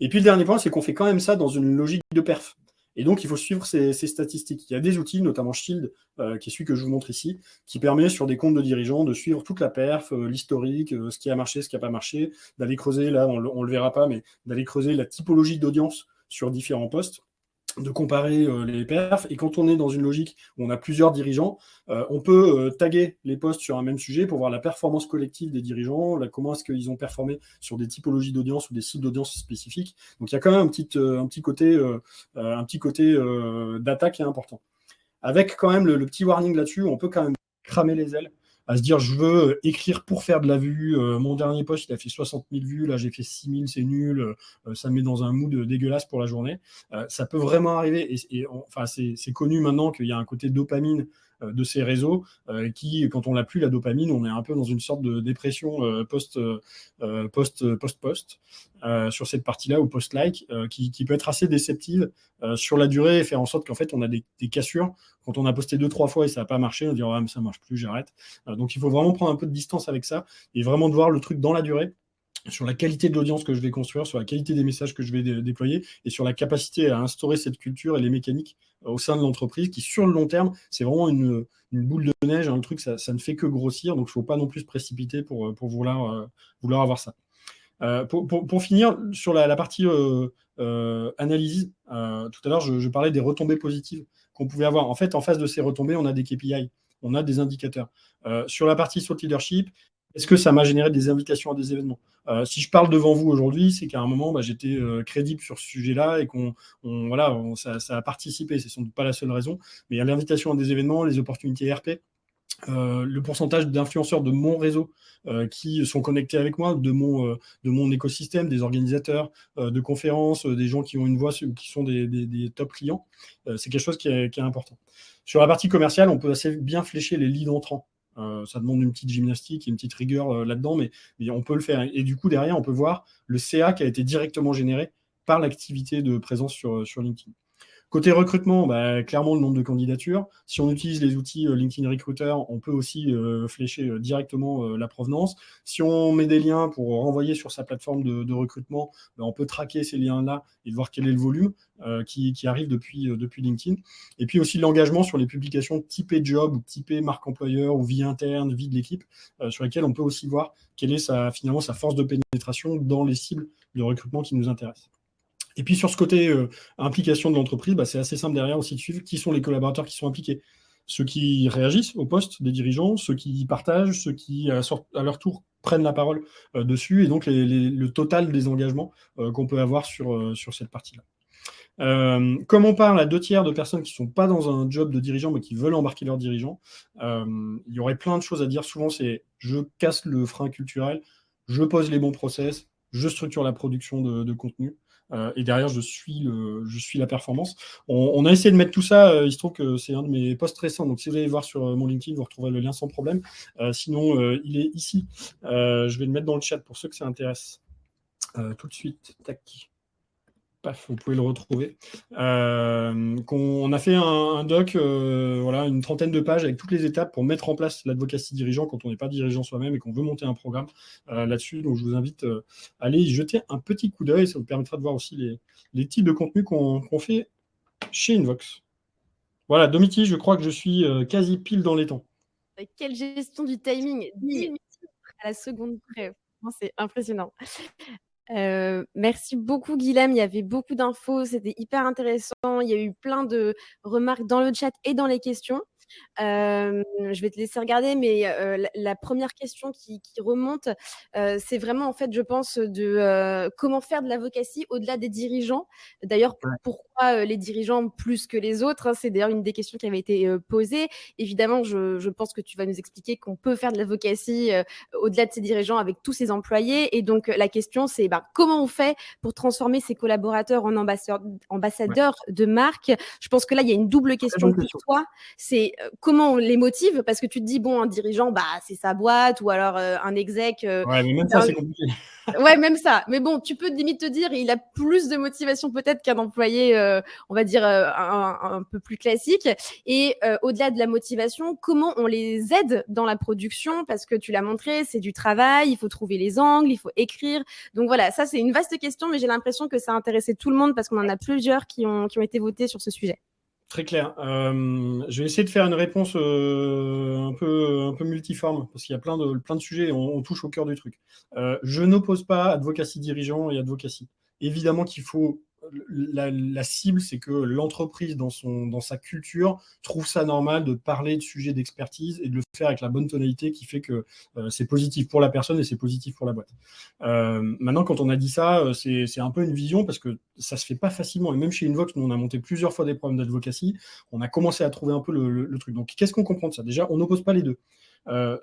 Et puis le dernier point, c'est qu'on fait quand même ça dans une logique de perf. Et donc, il faut suivre ces statistiques. Il y a des outils, notamment Shield, qui est celui que je vous montre ici, qui permet sur des comptes de dirigeants de suivre toute la perf, l'historique, ce qui a marché, ce qui n'a pas marché, d'aller creuser, là, on ne le verra pas, mais d'aller creuser la typologie d'audience sur différents postes, de comparer les perfs. Et quand on est dans une logique où on a plusieurs dirigeants, on peut taguer les posts sur un même sujet pour voir la performance collective des dirigeants, comment est-ce qu'ils ont performé sur des typologies d'audience ou des cibles d'audience spécifiques. Donc il y a quand même un petit côté data qui est important. Avec quand même le petit warning là-dessus, on peut quand même cramer les ailes à se dire je veux écrire pour faire de la vue. Mon dernier post, il a fait 60 000 vues, là j'ai fait 6 000, c'est nul, ça me met dans un mood dégueulasse pour la journée. Ça peut vraiment arriver, enfin, c'est connu maintenant qu'il y a un côté dopamine de ces réseaux qui, quand on n'a plus la dopamine, on est un peu dans une sorte de dépression post sur cette partie-là, ou post-like, qui peut être assez déceptive sur la durée et faire en sorte qu'en fait on a des cassures. Quand on a posté 2-3 fois et ça n'a pas marché, on dit mais ça marche plus, j'arrête. Donc il faut vraiment prendre un peu de distance avec ça et vraiment de voir le truc dans la durée, sur la qualité de l'audience que je vais construire, sur la qualité des messages que je vais déployer et sur la capacité à instaurer cette culture et les mécaniques au sein de l'entreprise qui, sur le long terme, c'est vraiment une boule de neige. Le truc, ça ne fait que grossir, donc il ne faut pas non plus se précipiter pour vouloir avoir ça. Pour finir, sur la partie analyse, tout à l'heure, je parlais des retombées positives qu'on pouvait avoir. En fait, en face de ces retombées, on a des KPI, on a des indicateurs. Sur la partie thought leadership, est-ce que ça m'a généré des invitations à des événements? Si je parle devant vous aujourd'hui, c'est qu'à un moment, j'étais crédible sur ce sujet-là et ça a participé. C'est sans doute pas la seule raison, mais il y a l'invitation à des événements, les opportunités RP. Le pourcentage d'influenceurs de mon réseau qui sont connectés avec moi, de mon écosystème, des organisateurs de conférences, des gens qui ont une voix, qui sont des top clients, c'est quelque chose qui est important. Sur la partie commerciale, on peut assez bien flécher les leads entrants. Ça demande une petite gymnastique et une petite rigueur là-dedans, mais on peut le faire. Et du coup, derrière, on peut voir le CA qui a été directement généré par l'activité de présence sur LinkedIn. Côté recrutement, clairement le nombre de candidatures. Si on utilise les outils LinkedIn Recruiter, on peut aussi flécher directement la provenance. Si on met des liens pour renvoyer sur sa plateforme de recrutement, on peut traquer ces liens-là et voir quel est le volume qui arrive depuis LinkedIn. Et puis aussi l'engagement sur les publications typées job ou typées marque employeur ou vie interne, vie de l'équipe, sur lesquelles on peut aussi voir quelle est finalement sa force de pénétration dans les cibles de recrutement qui nous intéressent. Et puis sur ce côté implication de l'entreprise, c'est assez simple derrière aussi de suivre qui sont les collaborateurs qui sont impliqués. Ceux qui réagissent au poste des dirigeants, ceux qui partagent, ceux qui à leur tour prennent la parole dessus, et donc le total des engagements qu'on peut avoir sur cette partie-là. Comme on parle à 2/3 de personnes qui ne sont pas dans un job de dirigeant mais qui veulent embarquer leurs dirigeants, il y aurait plein de choses à dire. Souvent, c'est je casse le frein culturel, je pose les bons process, je structure la production de contenu. et derrière, je suis la performance. On a essayé de mettre tout ça. Il se trouve que c'est un de mes posts récents. Donc, si vous allez voir sur mon LinkedIn, vous retrouverez le lien sans problème. Sinon, il est ici. Je vais le mettre dans le chat pour ceux que ça intéresse. Tout de suite. Tac. Paf, vous pouvez le retrouver. On a fait un doc, voilà, une trentaine de pages avec toutes les étapes pour mettre en place l'advocacy dirigeant quand on n'est pas dirigeant soi-même et qu'on veut monter un programme là-dessus. Donc, je vous invite à aller y jeter un petit coup d'œil. Ça vous permettra de voir aussi les types de contenus qu'on fait chez Invox. Voilà, Domiti, je crois que je suis quasi pile dans les temps. Quelle gestion du timing, 10 minutes à la seconde près. C'est impressionnant. Merci beaucoup, Guilhem. Il y avait beaucoup d'infos, c'était hyper intéressant. Il y a eu plein de remarques dans le chat et dans les questions. Je vais te laisser regarder, mais la première question qui remonte, c'est vraiment, en fait, je pense, de comment faire de l'advocacy au-delà des dirigeants. D'ailleurs, Ouais. pourquoi les dirigeants plus que les autres, hein, c'est d'ailleurs une des questions qui avait été posée. Évidemment, je pense que tu vas nous expliquer qu'on peut faire de l'advocacy au-delà de ses dirigeants avec tous ses employés. Et donc, la question, c'est comment on fait pour transformer ses collaborateurs en ambassadeurs de marque. Je pense que là, il y a une double question pour toi. C'est comment on les motive, parce que tu te dis, bon, un dirigeant, c'est sa boîte, ou alors un exec. Ouais, mais même ça, c'est compliqué. Ouais, même ça. Mais bon, tu peux limite te dire, il a plus de motivation peut-être qu'un employé, on va dire, un peu plus classique. Et au-delà de la motivation, comment on les aide dans la production? Parce que tu l'as montré, c'est du travail, il faut trouver les angles, il faut écrire. Donc voilà, ça, c'est une vaste question, mais j'ai l'impression que ça a intéressé tout le monde parce qu'on en a plusieurs qui ont été votés sur ce sujet. Très clair. Je vais essayer de faire une réponse un peu multiforme, parce qu'il y a plein de sujets et on touche au cœur du truc. Je n'oppose pas advocacy dirigeant et advocacy. Évidemment qu'il faut. La cible, c'est que l'entreprise, dans sa culture, trouve ça normal de parler de sujets d'expertise et de le faire avec la bonne tonalité qui fait que c'est positif pour la personne et c'est positif pour la boîte. Maintenant, quand on a dit ça, c'est un peu une vision parce que ça se fait pas facilement. Et même chez Invox, nous, on a monté plusieurs fois des programmes d'advocacy. On a commencé à trouver un peu le truc. Donc, qu'est-ce qu'on comprend de ça? Déjà, on n'oppose pas les deux.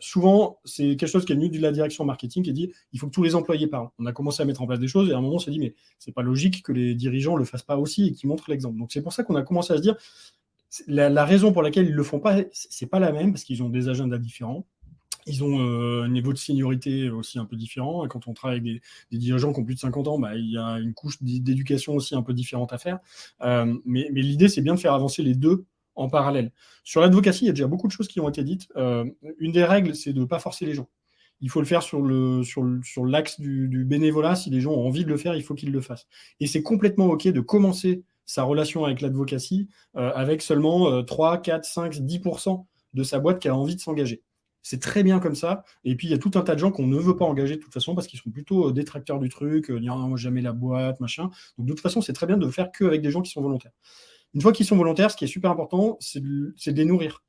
Souvent, c'est quelque chose qui est venu de la direction marketing qui dit il faut que tous les employés parlent. On a commencé à mettre en place des choses et à un moment, on s'est dit mais c'est pas logique que les dirigeants le fassent pas aussi et qu'ils montrent l'exemple. Donc, c'est pour ça qu'on a commencé à se dire la raison pour laquelle ils le font pas, c'est pas la même parce qu'ils ont des agendas différents. Ils ont un niveau de seniorité aussi un peu différent. Et quand on travaille avec des dirigeants qui ont plus de 50 ans, il y a une couche d'éducation aussi un peu différente à faire. Mais l'idée, c'est bien de faire avancer les deux en parallèle. Sur l'advocacy, il y a déjà beaucoup de choses qui ont été dites. Une des règles, c'est de ne pas forcer les gens. Il faut le faire sur l'axe du bénévolat. Si les gens ont envie de le faire, il faut qu'ils le fassent. Et c'est complètement OK de commencer sa relation avec l'advocacy avec seulement 3, 4, 5, 10% de sa boîte qui a envie de s'engager. C'est très bien comme ça. Et puis, il y a tout un tas de gens qu'on ne veut pas engager de toute façon parce qu'ils sont plutôt détracteurs du truc, dire moi, jamais la boîte, machin. Donc, de toute façon, c'est très bien de le faire qu'avec des gens qui sont volontaires. Une fois qu'ils sont volontaires, ce qui est super important, c'est de les nourrir.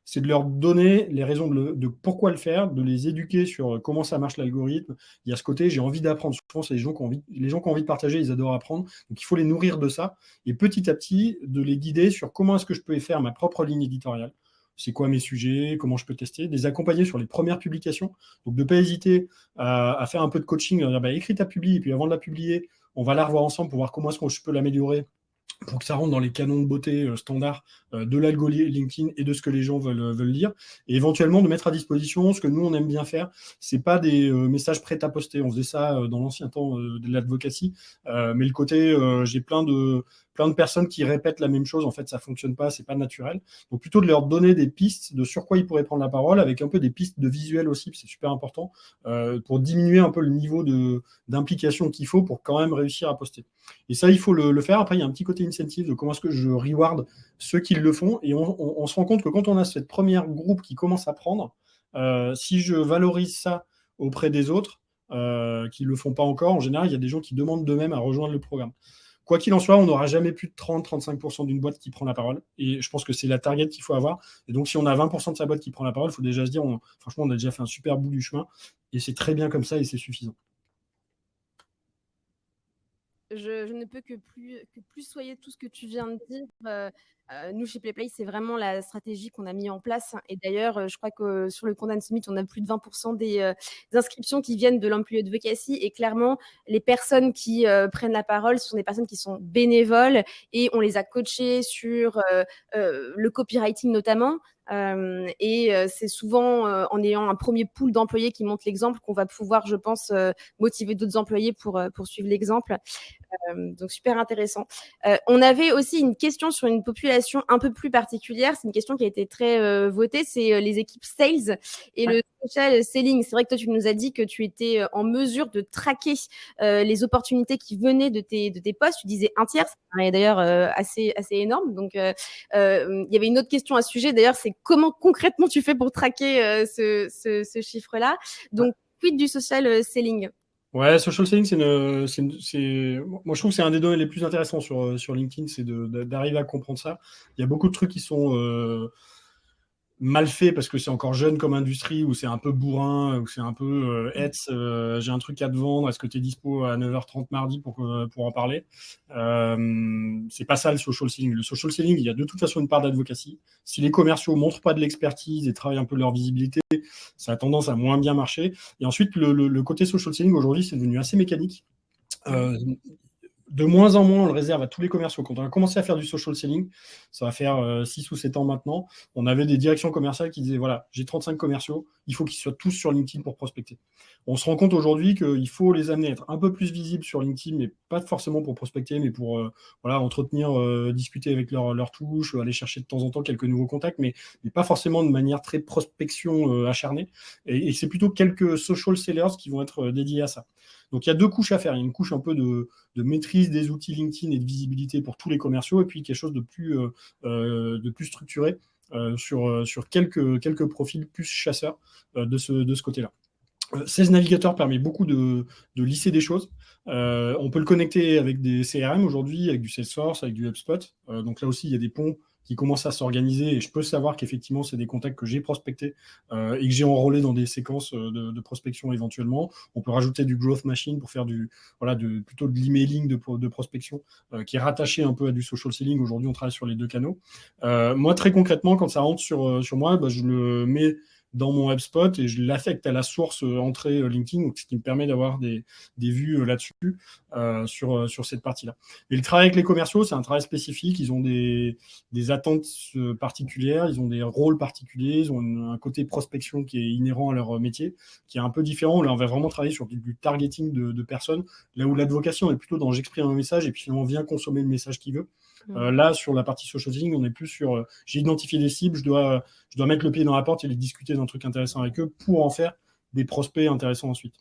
C'est de leur donner les raisons de pourquoi le faire, de les éduquer sur comment ça marche l'algorithme. Il y a ce côté, j'ai envie d'apprendre. Souvent, c'est les gens qui ont envie de partager, ils adorent apprendre. Donc, il faut les nourrir de ça. Et petit à petit, de les guider sur comment est-ce que je peux faire ma propre ligne éditoriale. C'est quoi mes sujets, comment je peux tester, les accompagner sur les premières publications. Donc, de ne pas hésiter à faire un peu de coaching, à dire, écris ta publi, et puis avant de la publier, on va la revoir ensemble pour voir comment est-ce que je peux l'améliorer pour que ça rentre dans les canons de beauté standards de l'algo LinkedIn et de ce que les gens veulent lire, et éventuellement de mettre à disposition ce que nous on aime bien faire. C'est pas des messages prêts à poster. On faisait ça dans l'ancien temps de l'advocacy, mais le côté j'ai plein de personnes qui répètent la même chose, en fait ça fonctionne pas, c'est pas naturel. Donc plutôt de leur donner des pistes de sur quoi ils pourraient prendre la parole, avec un peu des pistes de visuel aussi, c'est super important, pour diminuer un peu le niveau d'implication qu'il faut pour quand même réussir à poster. Et ça, il faut le faire. Après, il y a un petit côté incentive de comment est-ce que je reward ceux qui le font. Et on se rend compte que quand on a cette première groupe qui commence à prendre, si je valorise ça auprès des autres qui ne le font pas encore, en général, il y a des gens qui demandent d'eux-mêmes à rejoindre le programme. Quoi qu'il en soit, on n'aura jamais plus de 30-35% d'une boîte qui prend la parole. Et je pense que c'est la target qu'il faut avoir. Et donc, si on a 20% de sa boîte qui prend la parole, il faut déjà se dire, franchement, on a déjà fait un super bout du chemin. Et c'est très bien comme ça et c'est suffisant. Je ne peux que plus soyer tout ce que tu viens de dire. Nous, chez PlayPlay, c'est vraiment la stratégie qu'on a mis en place et d'ailleurs, je crois que sur le compte Summit, on a plus de 20 des inscriptions qui viennent de l'employé advocacy et clairement, les personnes qui, prennent la parole, ce sont des personnes qui sont bénévoles et on les a coachées sur, le copywriting notamment, et c'est souvent, en ayant un premier pool d'employés qui montrent l'exemple qu'on va pouvoir, je pense, motiver d'autres employés pour suivre l'exemple. Donc super intéressant. On avait aussi une question sur une population un peu plus particulière. C'est une question qui a été très votée. C'est les équipes sales et le social selling. C'est vrai que toi, tu nous as dit que tu étais en mesure de traquer les opportunités qui venaient de tes postes. Tu disais un tiers, ça paraît d'ailleurs assez énorme. Donc, il y avait une autre question à ce sujet. D'ailleurs, c'est comment concrètement tu fais pour traquer ce chiffre-là. Donc, quid du social selling? Ouais, social selling, moi je trouve que c'est un des domaines les plus intéressants sur LinkedIn, c'est d'arriver à comprendre ça. Il y a beaucoup de trucs qui sont mal fait parce que c'est encore jeune comme industrie, où c'est un peu bourrin, où c'est un peu j'ai un truc à te vendre, est-ce que tu es dispo à 9h30 mardi pour en parler? C'est pas ça le social selling. Le social selling, il y a de toute façon une part d'advocacy. Si les commerciaux montrent pas de l'expertise et travaillent un peu leur visibilité, ça a tendance à moins bien marcher. Et ensuite, le côté social selling aujourd'hui, c'est devenu assez mécanique. De moins en moins, on le réserve à tous les commerciaux. Quand on a commencé à faire du social selling, ça va faire 6 ou 7 ans maintenant, on avait des directions commerciales qui disaient, voilà, j'ai 35 commerciaux, il faut qu'ils soient tous sur LinkedIn pour prospecter. On se rend compte aujourd'hui qu'il faut les amener à être un peu plus visibles sur LinkedIn, mais pas forcément pour prospecter, mais pour entretenir, discuter avec leur touche, aller chercher de temps en temps quelques nouveaux contacts, mais pas forcément de manière très prospection acharnée. Et c'est plutôt quelques social sellers qui vont être dédiés à ça. Donc il y a deux couches à faire. Il y a une couche un peu de maîtrise des outils LinkedIn et de visibilité pour tous les commerciaux, et puis quelque chose de plus structuré sur quelques profils plus chasseurs de ce côté-là. 16 navigateurs permet beaucoup de lisser des choses. On peut le connecter avec des CRM aujourd'hui, avec du Salesforce, avec du HubSpot. Donc là aussi, il y a des ponts qui commencent à s'organiser et je peux savoir qu'effectivement, c'est des contacts que j'ai prospectés et que j'ai enrôlés dans des séquences de prospection éventuellement. On peut rajouter du growth machine pour faire plutôt de l'emailing de prospection qui est rattaché un peu à du social selling. Aujourd'hui, on travaille sur les deux canaux. Moi, très concrètement, quand ça rentre sur moi, je le mets dans mon HubSpot et je l'affecte à la source entrée LinkedIn, ce qui me permet d'avoir des vues là-dessus sur cette partie-là. Et le travail avec les commerciaux, c'est un travail spécifique. Ils ont des attentes particulières, ils ont des rôles particuliers, ils ont un côté prospection qui est inhérent à leur métier, qui est un peu différent. Là, on va vraiment travailler sur du targeting de personnes, là où l'advocation est plutôt dans j'exprime un message et puis finalement vient consommer le message qu'il veut. Là, sur la partie social selling, on est plus sur j'ai identifié des cibles, je dois mettre le pied dans la porte et les discuter d'un truc intéressant avec eux pour en faire des prospects intéressants ensuite.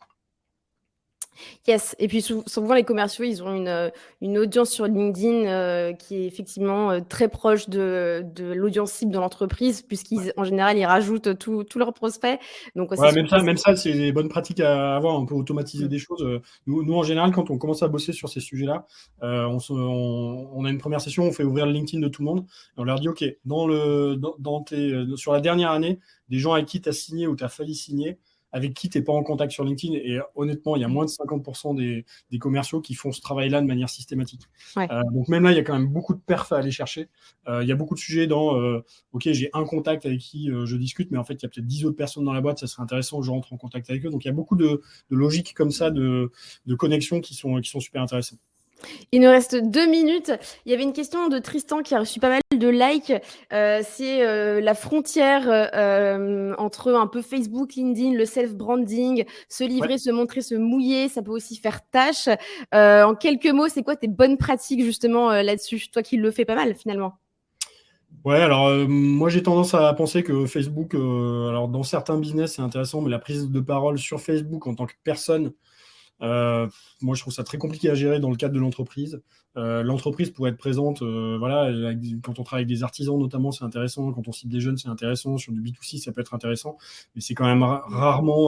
Yes, et puis souvent les commerciaux, ils ont une audience sur LinkedIn qui est effectivement très proche de l'audience cible de l'entreprise, puisqu'en en général, ils rajoutent tous leurs prospects. Donc, ouais, même ça, c'est des bonnes pratiques à avoir. On peut automatiser des choses. Nous, en général, quand on commence à bosser sur ces sujets-là, on a une première session, on fait ouvrir le LinkedIn de tout le monde. Et on leur dit, OK, sur la dernière année, des gens avec qui tu as signé ou tu as failli signer, avec qui tu n'es pas en contact sur LinkedIn. Et honnêtement, il y a moins de 50% des commerciaux qui font ce travail-là de manière systématique. Ouais. Donc même là, il y a quand même beaucoup de perfs à aller chercher. Il y a beaucoup de sujets OK, j'ai un contact avec qui je discute, mais en fait, il y a peut-être 10 autres personnes dans la boîte, ça serait intéressant que je rentre en contact avec eux. Donc il y a beaucoup de logiques comme ça, de connexions qui sont super intéressantes. Il nous reste 2 minutes. Il y avait une question de Tristan qui a reçu pas mal de likes. C'est la frontière entre un peu Facebook, LinkedIn, le self-branding, se livrer, se montrer, se mouiller. Ça peut aussi faire tâche. En quelques mots, c'est quoi tes bonnes pratiques justement là-dessus? Toi qui le fais pas mal finalement. Ouais, alors moi j'ai tendance à penser que Facebook, alors dans certains business c'est intéressant, mais la prise de parole sur Facebook en tant que personne, moi, je trouve ça très compliqué à gérer dans le cadre de l'entreprise. L'entreprise pourrait être présente, quand on travaille avec des artisans notamment, c'est intéressant. Quand on cible des jeunes, c'est intéressant. Sur du B2C, ça peut être intéressant. Mais c'est quand même rarement,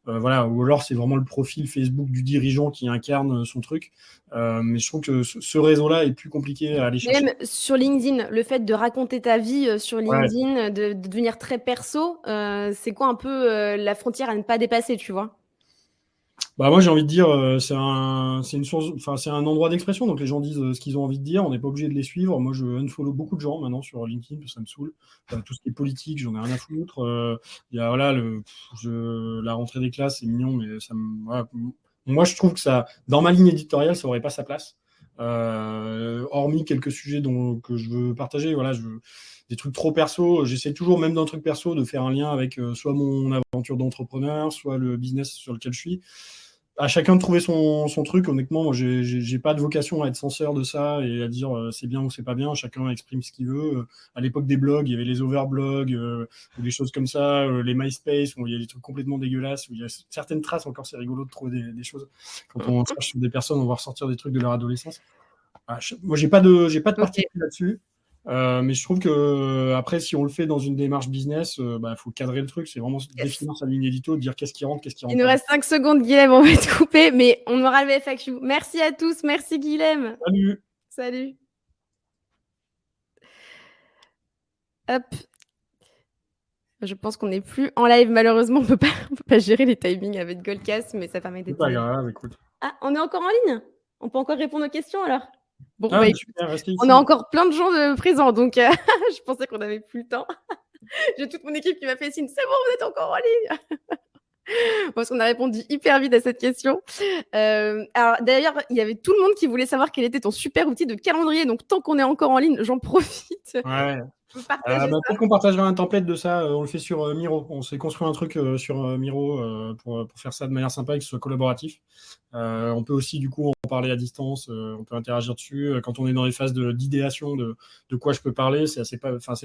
ou alors c'est vraiment le profil Facebook du dirigeant qui incarne son truc. Mais je trouve que ce réseau-là est plus compliqué à aller chercher. Même sur LinkedIn, le fait de raconter ta vie sur LinkedIn, de devenir très perso, c'est quoi un peu la frontière à ne pas dépasser, tu vois? Moi, j'ai envie de dire, c'est une source, enfin, c'est un endroit d'expression. Donc, les gens disent ce qu'ils ont envie de dire. On n'est pas obligé de les suivre. Moi, je unfollow beaucoup de gens maintenant sur LinkedIn, parce que ça me saoule. Tout ce qui est politique, j'en ai rien à foutre. Il y a, voilà, la rentrée des classes, c'est mignon, mais voilà. Moi, je trouve que ça, dans ma ligne éditoriale, ça aurait pas sa place. Hormis quelques sujets que je veux partager, voilà, des trucs trop perso. J'essaie toujours, même dans un truc perso, de faire un lien avec soit mon aventure d'entrepreneur, soit le business sur lequel je suis. À chacun de trouver son truc. Honnêtement, moi, j'ai pas de vocation à être censeur de ça et à dire c'est bien ou c'est pas bien. Chacun exprime ce qu'il veut. À l'époque des blogs, il y avait les overblogs ou des choses comme ça, les MySpace, où il y a des trucs complètement dégueulasses, où il y a certaines traces. Encore, c'est rigolo de trouver des choses. Quand on cherche sur des personnes, on va ressortir des trucs de leur adolescence. Moi, j'ai pas de parti Ok. pris là-dessus. Mais je trouve que après, si on le fait dans une démarche business, faut cadrer le truc. C'est vraiment Yes. définir sa ligne édito, dire qu'est-ce qui Il rentre nous pas bien. reste 5 secondes, Guilhem, on va te couper, mais on aura le FAQ. Merci à tous, merci Guilhem. Salut! Salut. Hop. Je pense qu'on n'est plus en live, malheureusement, on peut pas gérer les timings avec Goldcast, mais ça permet C'est d'être pas direct. grave, écoute. Ah, on est encore en ligne? On peut encore répondre aux questions alors? Bon, Ah, bah mais écoute, super, restez on a ici. encore plein de gens présents, donc je pensais qu'on avait plus le temps. J'ai toute mon équipe qui m'a fait signe, c'est bon, vous êtes encore en ligne. Parce qu'on a répondu hyper vite à cette question. Alors d'ailleurs, il y avait tout le monde qui voulait savoir quel était ton super outil de calendrier. Donc tant qu'on est encore en ligne, j'en profite. Ouais. Je peux partager ça. Peut-être qu'on partagera un template de ça. On le fait sur Miro. On s'est construit un truc sur Miro pour faire ça de manière sympa et que ce soit collaboratif. On peut aussi, du coup, en parler à distance. On peut interagir dessus. Quand on est dans les phases d'idéation de quoi je peux parler, c'est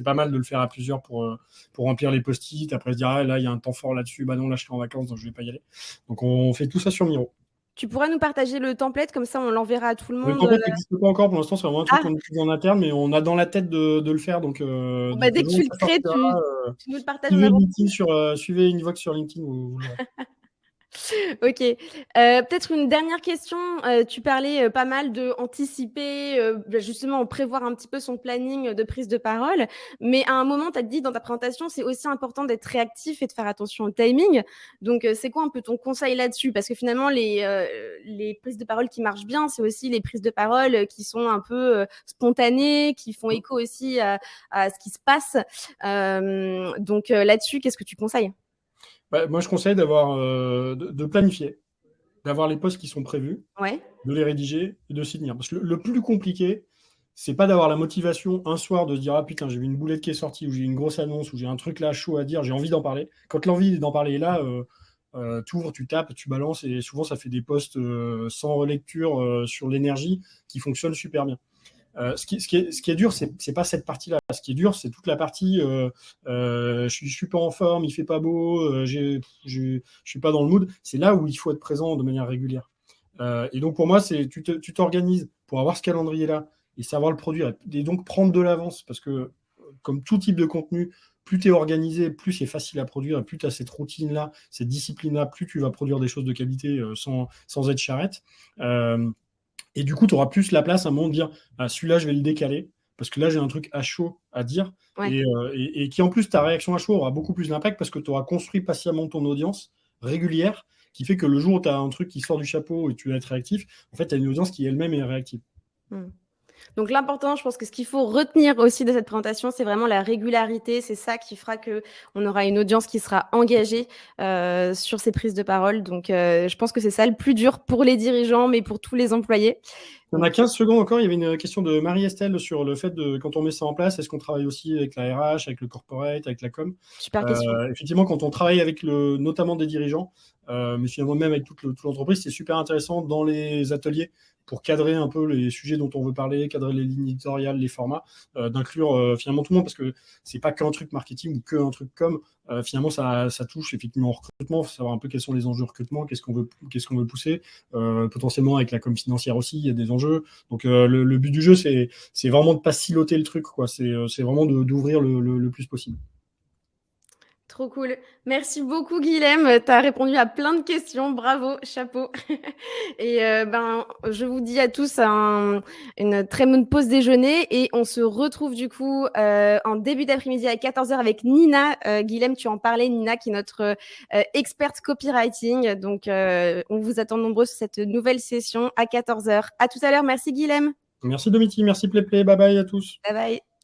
pas mal de le faire à plusieurs pour remplir les post-it. Après, se dire, ah, là, il y a un temps fort là-dessus. Bah non, là, je suis en vacances, donc je vais pas y aller. Donc, on fait tout ça sur Miro. Tu pourras nous partager le template, comme ça on l'enverra à tout le Le monde. template n'existe pas encore pour l'instant, c'est vraiment un truc Ah, qu'on utilise en interne, mais on a dans la tête de le faire. Donc, bon, bah, dès le que jour où tu le ça crées, sortira, tu nous le partages, on suivez avance. LinkedIn suivez Invox sur LinkedIn, vous l'aurez. Ok. Peut-être une dernière question. Tu parlais pas mal de anticiper, justement, prévoir un petit peu son planning de prise de parole. Mais à un moment, tu as dit dans ta présentation, c'est aussi important d'être réactif et de faire attention au timing. Donc, c'est quoi un peu ton conseil là-dessus? Parce que finalement, les prises de parole qui marchent bien, c'est aussi les prises de parole qui sont un peu spontanées, qui font écho aussi à ce qui se passe. Donc, là-dessus, qu'est-ce que tu conseilles? Moi, je conseille de planifier, d'avoir les posts qui sont prévus, Ouais. de les rédiger et de s'y tenir. Parce que le plus compliqué, c'est pas d'avoir la motivation un soir de se dire ah putain, j'ai vu une boulette qui est sortie, ou j'ai une grosse annonce, ou j'ai un truc là chaud à dire, j'ai envie d'en parler. Quand l'envie d'en parler est là, tu ouvres, tu tapes, tu balances, et souvent ça fait des posts sans relecture sur l'énergie qui fonctionnent super bien. Ce qui est dur, c'est pas cette partie-là. Ce qui est dur, c'est toute la partie je suis pas en forme, il fait pas beau, je suis pas dans le mood. C'est là où il faut être présent de manière régulière. Et donc pour moi, tu t'organises pour avoir ce calendrier-là et savoir le produire, et donc prendre de l'avance, parce que comme tout type de contenu, plus tu es organisé, plus c'est facile à produire, et plus tu as cette routine-là, cette discipline-là, plus tu vas produire des choses de qualité sans être charrette. Et du coup, tu auras plus la place à un moment de dire ah, celui-là, je vais le décaler, parce que là, j'ai un truc à chaud à dire, Ouais. et qui en plus, ta réaction à chaud aura beaucoup plus d'impact parce que tu auras construit patiemment ton audience régulière, qui fait que le jour où tu as un truc qui sort du chapeau et tu vas être réactif, en fait, tu as une audience qui elle-même est réactive. Mmh. Donc l'important, je pense que ce qu'il faut retenir aussi de cette présentation, c'est vraiment la régularité. C'est ça qui fera qu'on aura une audience qui sera engagée sur ces prises de parole. Donc je pense que c'est ça le plus dur pour les dirigeants, mais pour tous les employés. On Donc a 15 secondes encore. Il y avait une question de Marie-Estelle sur le fait de, quand on met ça en place, est-ce qu'on travaille aussi avec la RH, avec le corporate, avec la com? super question. Effectivement, quand on travaille avec notamment des dirigeants, mais finalement même avec toute l'entreprise, c'est super intéressant dans les ateliers pour cadrer un peu les sujets dont on veut parler, cadrer les lignes éditoriales, les formats, d'inclure finalement tout le monde, parce que c'est pas qu'un truc marketing ou qu'un truc com. Finalement, ça touche effectivement au recrutement. Il faut savoir un peu quels sont les enjeux de recrutement, qu'est-ce qu'on veut pousser. Potentiellement avec la com financière aussi, il y a des enjeux. Donc le but du jeu, c'est vraiment de pas siloter le truc, quoi. C'est vraiment d'ouvrir le plus possible. Trop cool. Merci beaucoup, Guilhem. Tu as répondu à plein de questions. Bravo, chapeau. Et je vous dis à tous une très bonne pause déjeuner. Et on se retrouve du coup en début d'après-midi à 14h avec Nina. Guilhem, tu en parlais, Nina, qui est notre experte copywriting. Donc, on vous attend nombreux sur cette nouvelle session à 14h. À tout à l'heure. Merci, Guilhem. Merci Domiti, merci Pléplé, bye bye à tous. Bye bye.